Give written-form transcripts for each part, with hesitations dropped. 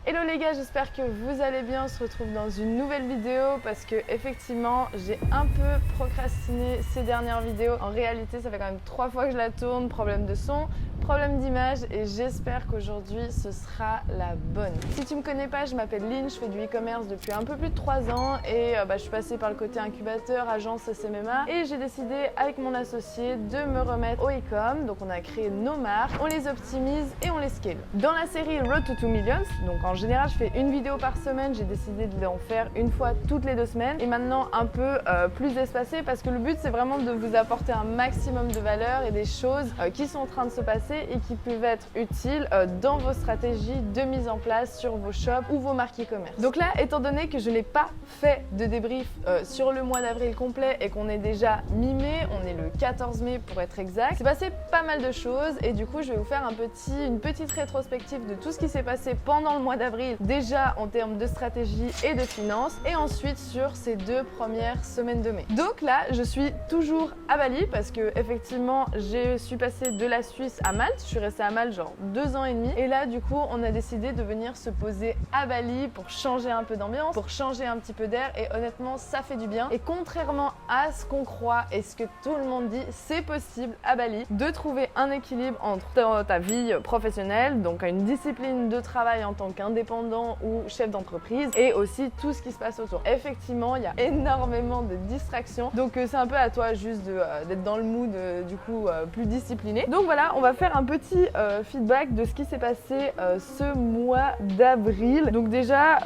Hello les gars, j'espère que vous allez bien. On se retrouve dans une nouvelle vidéo parce que effectivement j'ai un peu procrastiné ces dernières vidéos. En réalité ça fait quand même 3 fois que je la tourne, problème de son, problème d'image, et j'espère qu'aujourd'hui ce sera la bonne. Si tu me connais pas, je m'appelle Lynn, je fais du e-commerce depuis un peu plus de 3 ans et je suis passée par le côté incubateur, agence SMMA, et j'ai décidé avec mon associé de me remettre au e-com. Donc on a créé nos marques, on les optimise et on les scale. Dans la série Road to 2 Millions, donc en général je fais une vidéo par semaine, j'ai décidé d'en faire une fois toutes les 2 semaines et maintenant un peu plus espacé parce que le but c'est vraiment de vous apporter un maximum de valeur et des choses qui sont en train de se passer et qui peuvent être utiles dans vos stratégies de mise en place sur vos shops ou vos marques e-commerce. Donc là, étant donné que je n'ai pas fait de débrief sur le mois d'avril complet et qu'on est déjà mi-mai, on est le 14 mai pour être exact, c'est passé pas mal de choses et du coup je vais vous faire une petite rétrospective de tout ce qui s'est passé pendant le mois d'avril, déjà en termes de stratégie et de finances, et ensuite sur ces 2 premières semaines de mai. Donc là, je suis toujours à Bali parce que effectivement, je suis passée de la Suisse à Malte. Je suis restée à Malte genre 2 ans et demi. Et là, du coup, on a décidé de venir se poser à Bali pour changer un peu d'ambiance, pour changer un petit peu d'air. Et honnêtement, ça fait du bien. Et contrairement à ce qu'on croit et ce que tout le monde dit, c'est possible à Bali de trouver un équilibre entre ta vie professionnelle, donc une discipline de travail en tant qu'indépendant ou chef d'entreprise, et aussi tout ce qui se passe autour. Effectivement, il y a énormément de distractions, donc c'est un peu à toi juste d'être dans le mood du coup plus discipliné. Donc voilà, on va faire un petit feedback de ce qui s'est passé ce mois d'avril. Donc déjà,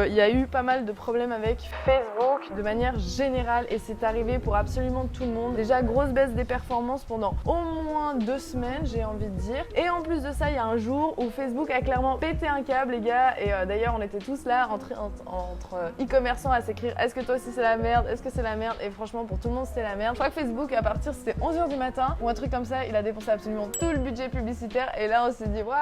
il y a eu pas mal de problèmes avec Facebook de manière générale et c'est arrivé pour absolument tout le monde. Déjà, grosse baisse des performances pendant au moins 2 semaines, j'ai envie de dire. Et en plus de ça, il y a un jour où Facebook a clairement pété un câble, les gars, et d'ailleurs on était tous là entre e-commerçants à s'écrire est-ce que toi aussi c'est la merde, est-ce que c'est la merde, et franchement pour tout le monde c'était la merde. Je crois que Facebook à partir c'était 11h du matin ou un truc comme ça, il a dépensé absolument tout le budget publicitaire et là on s'est dit waouh,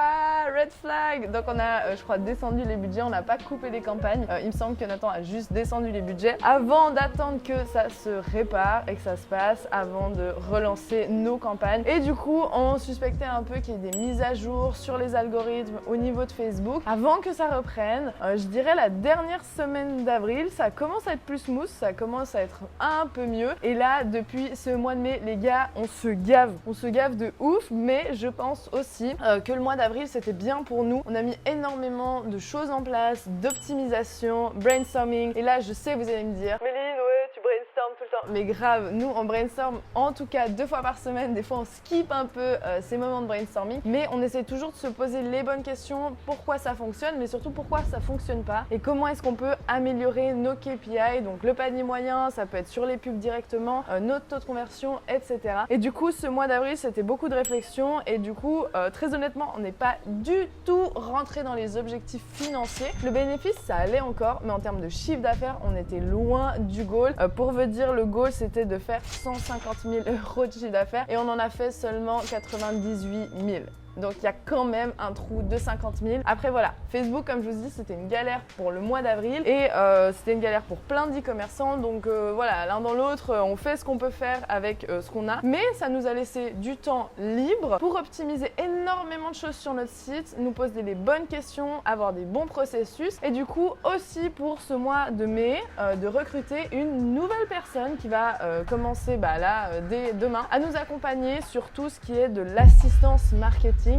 red flag. Donc on a je crois descendu les budgets, on n'a pas coupé les campagnes. Il me semble que Nathan a juste descendu les budgets avant d'attendre que ça se répare et que ça se passe avant de relancer nos campagnes. Et du coup on suspectait un peu qu'il y ait des mises à jour sur les algorithmes au niveau de Facebook avant que ça reprenne. Je dirais la dernière semaine d'avril, ça commence à être plus smooth, ça commence à être un peu mieux. Et là, depuis ce mois de mai, les gars, on se gave de ouf. Mais je pense aussi que le mois d'avril, c'était bien pour nous. On a mis énormément de choses en place, d'optimisation, brainstorming. Et là, je sais, vous allez me dire, Méline, ouais, tu brainstorm tout le temps. Mais grave, nous, on brainstorm en tout cas 2 fois par semaine. Des fois, on skip un peu ces moments de brainstorming. Mais on essaie toujours de se poser les bonnes questions, pourquoi ça fonctionne, mais surtout pourquoi ça fonctionne pas et comment est-ce qu'on peut améliorer nos KPI, donc le panier moyen, ça peut être sur les pubs directement, notre taux de conversion, etc. Et du coup, ce mois d'avril, c'était beaucoup de réflexion et du coup, très honnêtement, on n'est pas du tout rentré dans les objectifs financiers. Le bénéfice, ça allait encore, mais en termes de chiffre d'affaires, on était loin du goal. Pour vous dire, le goal, c'était de faire 150 000 € de chiffre d'affaires et on en a fait seulement 98 000. Donc il y a quand même un trou de 50 000. Après voilà, Facebook comme je vous dis c'était une galère pour le mois d'avril et c'était une galère pour plein d'e-commerçants. Donc voilà, l'un dans l'autre, on fait ce qu'on peut faire avec ce qu'on a. Mais ça nous a laissé du temps libre pour optimiser énormément de choses sur notre site, nous poser les bonnes questions, avoir des bons processus. Et du coup aussi pour ce mois de mai, de recruter une nouvelle personne qui va commencer là dès demain à nous accompagner sur tout ce qui est de l'assistance marketing.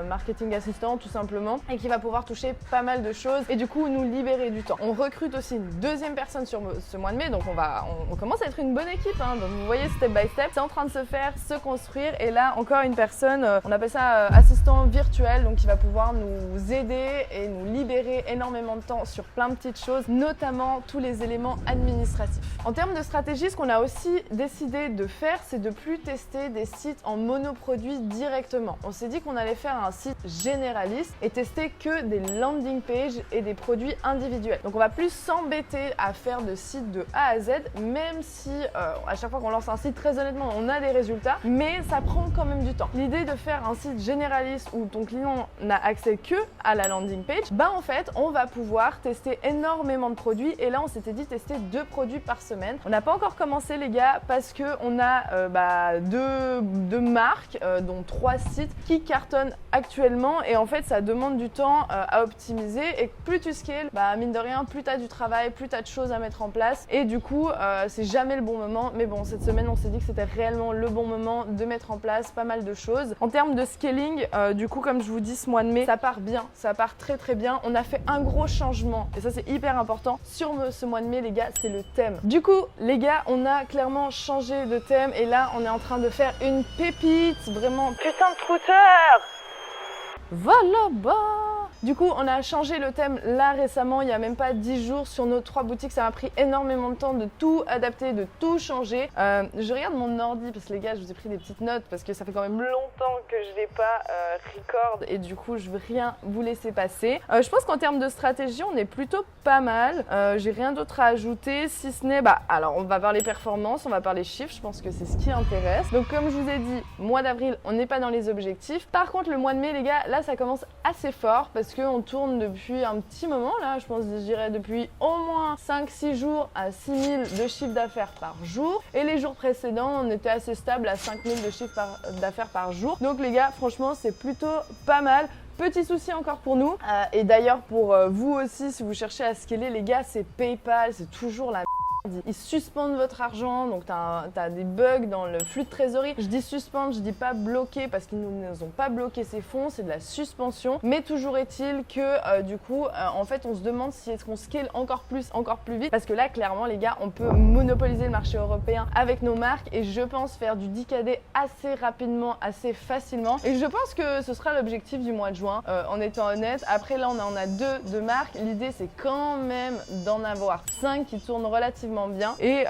Marketing assistant tout simplement, et qui va pouvoir toucher pas mal de choses et du coup nous libérer du temps. On recrute aussi une 2e personne sur ce mois de mai, donc on commence à être une bonne équipe, hein. Donc vous voyez step by step, c'est en train de se faire, se construire, et là encore une personne, on appelle ça assistant virtuel, donc qui va pouvoir nous aider et nous libérer énormément de temps sur plein de petites choses, notamment tous les éléments administratifs. En termes de stratégie, ce qu'on a aussi décidé de faire, c'est de plus tester des sites en monoproduit directement. On s'est dit qu'on allait faire un site généraliste et tester que des landing pages et des produits individuels. Donc on va plus s'embêter à faire de sites de A à Z, même si à chaque fois qu'on lance un site, très honnêtement, on a des résultats, mais ça prend quand même du temps. L'idée de faire un site généraliste où ton client n'a accès que à la landing page, en fait, on va pouvoir tester énormément de produits et là, on s'était dit tester 2 produits par semaine. On n'a pas encore commencé les gars parce que on a deux marques, dont 3 sites sites qui cartonnent actuellement et en fait ça demande du temps à optimiser et plus tu scales, bah mine de rien, plus tu as du travail, plus tu as de choses à mettre en place et du coup c'est jamais le bon moment. Mais bon, cette semaine on s'est dit que c'était réellement le bon moment de mettre en place pas mal de choses. En termes de scaling, du coup comme je vous dis, ce mois de mai ça part bien, ça part très très bien. On a fait un gros changement et ça c'est hyper important sur ce mois de mai les gars, c'est le thème. Du coup les gars, on a clairement changé de thème et là on est en train de faire une pépite, vraiment putain de scooter. Voilà bah. Du coup, on a changé le thème là récemment, il n'y a même pas 10 jours sur nos 3 boutiques. Ça m'a pris énormément de temps de tout adapter, de tout changer. Je regarde mon ordi parce que les gars, je vous ai pris des petites notes parce que ça fait quand même longtemps que je ne vais pas record et du coup, je veux rien vous laisser passer. Je pense qu'en termes de stratégie, on est plutôt pas mal. J'ai rien d'autre à ajouter si ce n'est, alors on va parler performance, on va parler chiffres, je pense que c'est ce qui intéresse. Donc comme je vous ai dit, mois d'avril, on n'est pas dans les objectifs. Par contre, le mois de mai, les gars, là, ça commence assez fort parce qu'on tourne depuis un petit moment là, je pense que je dirais depuis au moins 5-6 jours à 6000 de chiffre d'affaires par jour et les jours précédents on était assez stable à 5000 de chiffre d'affaires par jour. Donc les gars, franchement c'est plutôt pas mal. Petit souci encore pour nous et d'ailleurs pour vous aussi si vous cherchez à scaler les gars, c'est PayPal, c'est toujours la ils suspendent votre argent, donc t'as des bugs dans le flux de trésorerie. Je dis suspendre, je dis pas bloquer parce qu'ils ne nous ont pas bloqué ces fonds, c'est de la suspension. Mais toujours est-il que du coup, en fait, on se demande si est-ce qu'on scale encore plus vite. Parce que là, clairement, les gars, on peut monopoliser le marché européen avec nos marques et je pense faire du 10KD assez rapidement, assez facilement. Et je pense que ce sera l'objectif du mois de juin, en étant honnête. Après, là, on en a deux marques. L'idée, c'est quand même d'en avoir 5 qui tournent relativement bien et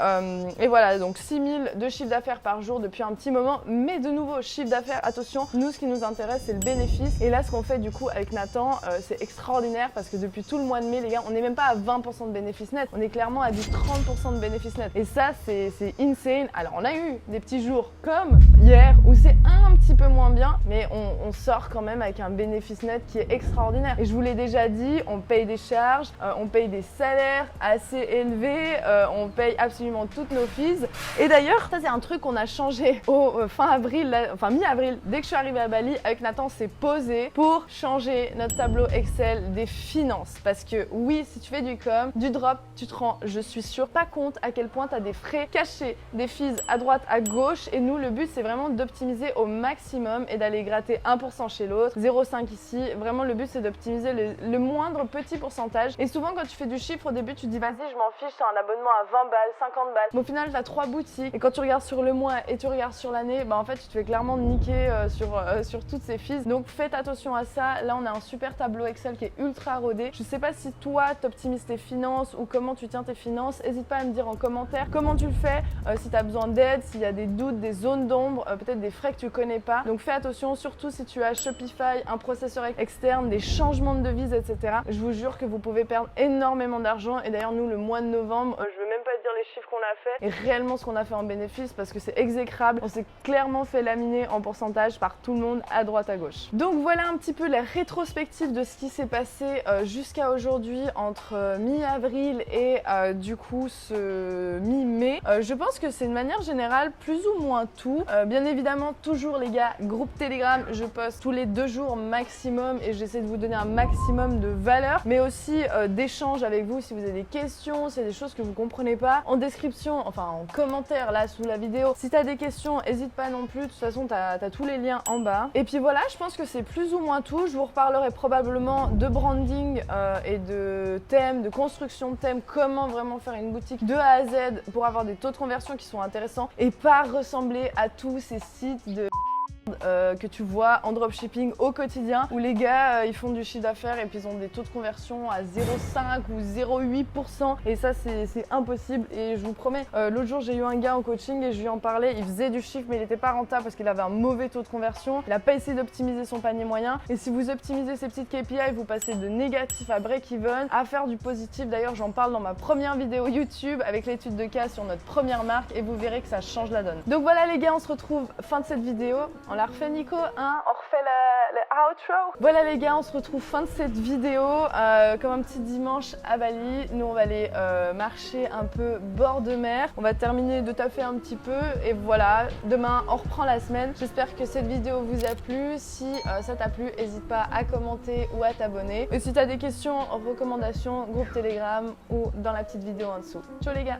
voilà, donc 6000 de chiffre d'affaires par jour depuis un petit moment, mais de nouveau chiffre d'affaires, attention, nous ce qui nous intéresse c'est le bénéfice et là ce qu'on fait du coup avec Nathan c'est extraordinaire parce que depuis tout le mois de mai les gars, on n'est même pas à 20% de bénéfice net, on est clairement à du 30% de bénéfice net et ça c'est insane. Alors on a eu des petits jours comme hier où c'est un petit peu moins bien, mais on sort quand même avec un bénéfice net qui est extraordinaire et je vous l'ai déjà dit, on paye des charges, on paye des salaires assez élevés, on paye absolument toutes nos fees. Et d'ailleurs, ça c'est un truc qu'on a changé au fin avril, enfin mi-avril, dès que je suis arrivée à Bali, avec Nathan, c'est posé pour changer notre tableau Excel des finances. Parce que oui, si tu fais du com, du drop, tu te rends, je suis sûre, pas compte à quel point tu as des frais cachés, des fees à droite, à gauche. Et nous, le but, c'est vraiment d'optimiser au maximum et d'aller gratter 1% chez l'autre, 0,5 ici. Vraiment, le but, c'est d'optimiser le moindre petit pourcentage. Et souvent, quand tu fais du chiffre, au début, tu te dis, vas-y, je m'en fiche, c'est un abonnement à 20 balles, 50 balles. Mais au final, tu as 3 boutiques et quand tu regardes sur le mois et tu regardes sur l'année, en fait, tu te fais clairement niquer sur toutes ces fees. Donc, faites attention à ça. Là, on a un super tableau Excel qui est ultra rodé. Je sais pas si toi, tu optimises tes finances ou comment tu tiens tes finances. N'hésite pas à me dire en commentaire comment tu le fais, si tu as besoin d'aide, s'il y a des doutes, des zones d'ombre, peut-être des frais que tu connais pas. Donc, fais attention, surtout si tu as Shopify, un processeur externe, des changements de devises, etc. Je vous jure que vous pouvez perdre énormément d'argent. Et d'ailleurs, nous, le mois de novembre, je veux même pas dire les chiffres qu'on a fait et réellement ce qu'on a fait en bénéfice parce que c'est exécrable. On s'est clairement fait laminer en pourcentage par tout le monde à droite à gauche. Donc voilà un petit peu la rétrospective de ce qui s'est passé jusqu'à aujourd'hui entre mi-avril et du coup ce mi-mai. Je pense que c'est de manière générale plus ou moins tout. Bien évidemment toujours les gars, groupe Telegram, je poste tous les 2 jours maximum et j'essaie de vous donner un maximum de valeur mais aussi d'échanges avec vous si vous avez des questions, si il y a des choses que vous comprenez pas. En description, enfin en commentaire là sous la vidéo, si tu as des questions, n'hésite pas non plus. De toute façon, tu as tous les liens en bas. Et puis voilà, je pense que c'est plus ou moins tout. Je vous reparlerai probablement de branding et de thèmes, de construction de thèmes, comment vraiment faire une boutique de A à Z pour avoir des taux de conversion qui sont intéressants et pas ressembler à tous ces sites de que tu vois en dropshipping au quotidien où les gars ils font du chiffre d'affaires et puis ils ont des taux de conversion à 0,5 ou 0,8% et ça c'est impossible. Et je vous promets, l'autre jour j'ai eu un gars en coaching et je lui en parlais, il faisait du chiffre mais il n'était pas rentable parce qu'il avait un mauvais taux de conversion, il n'a pas essayé d'optimiser son panier moyen. Et si vous optimisez ces petites KPI, vous passez de négatif à break-even à faire du positif. D'ailleurs j'en parle dans ma première vidéo YouTube avec l'étude de cas sur notre première marque et vous verrez que ça change la donne. Donc voilà les gars, on se retrouve fin de cette vidéo. On la refait Nico, hein? On refait le outro. Voilà les gars, on se retrouve fin de cette vidéo. Comme un petit dimanche à Bali. Nous on va aller marcher un peu bord de mer. On va terminer de taffer un petit peu et voilà. Demain on reprend la semaine. J'espère que cette vidéo vous a plu. Si ça t'a plu, n'hésite pas à commenter ou à t'abonner. Et si tu as des questions, recommandations, groupe Telegram ou dans la petite vidéo en dessous. Ciao les gars!